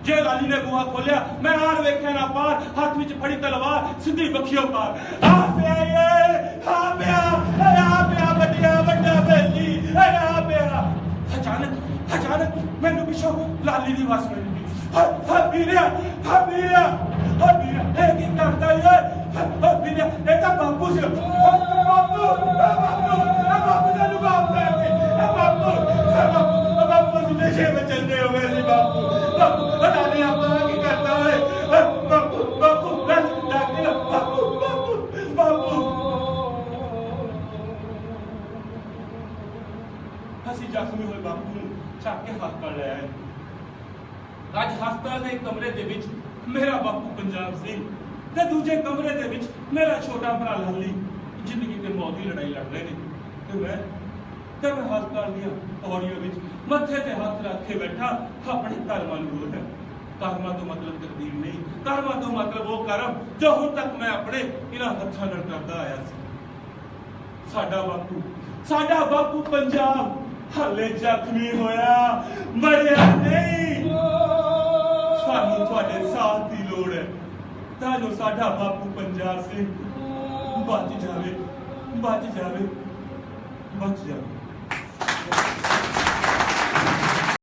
जे लाली ने बूहा खोलिया मैं आर वेख्या ना पार, हाथ विच फड़ी तलवार सीधी बखियों पार। आ पिया बटिया बड़ा बेली आ पिया। अचानक मैनू पिछों लाली दी आवाज सुनाई दी। हा वीरिया ए की करदा है? हा वीरिया ए तां बापू से बापू दा लुगाव करके बापू से नशे में चलते हो वैसे बापू लाली आपका की करता है? बापू डॉक्टर बापू ਅਸੀਂ ਜ਼ਖਮੀ ਹੋਏ ਬਾਪੂ ਨੂੰ ਚੱਕ ਕੇ ਹਸਪਤਾਲ ਲੈ ਆਏ। ਅੱਜ ਹਸਪਤਾਲ ਦੇ ਇੱਕ ਕਮਰੇ ਦੇ ਵਿੱਚ ਮੇਰਾ ਬਾਪੂ ਪੰਜਾਬ ਸਿੰਘ ਤੇ ਦੂਜੇ ਕਮਰੇ ਦੇ ਵਿੱਚ ਮੇਰਾ ਛੋਟਾ ਭਰਾ ਲਾਲੀ ਜ਼ਿੰਦਗੀ ਤੇ ਮੌਤ ਦੀ ਲੜਾਈ ਲੜ ਰਹੇ ਨੇ। ਤੇ ਮੈਂ ਹਸਪਤਾਲ ਦੀਆਂ ਪੌੜੀਆਂ ਵਿੱਚ ਮੱਥੇ ਤੇ ਹੱਥ ਰੱਖ ਕੇ ਬੈਠਾ ਆਪਣੇ ਕਰਮਾਂ ਨੂੰ ਰੋਲ ਰਿਹਾ। ਕਰਮਾਂ ਤੋਂ ਮਤਲਬ ਤਕਦੀਰ ਨਹੀਂ, ਕਰਮਾਂ ਤੋਂ ਮਤਲਬ ਉਹ ਕਰਮ ਜੋ ਹੁਣ ਤੱਕ ਮੈਂ ਆਪਣੇ ਇਹਨਾਂ ਹੱਥਾਂ ਨਾਲ ਕਰਦਾ ਆਇਆ ਸੀ। ਸਾਡਾ ਬਾਪੂ ਪੰਜਾਬ ਹਾਲੇ ਜ਼ਖਮੀ ਹੋਇਆ, ਮਰਿਆ ਨਹੀਂ। ਸਾਨੂੰ ਤੁਹਾਡੇ ਸਾਥ ਦੀ ਲੋੜ ਹੈ ਤਾਂ ਜੋ ਸਾਡਾ ਬਾਪੂ ਪੰਜਾਬ ਸਿੰਘ ਬਚ ਜਾਵੇ।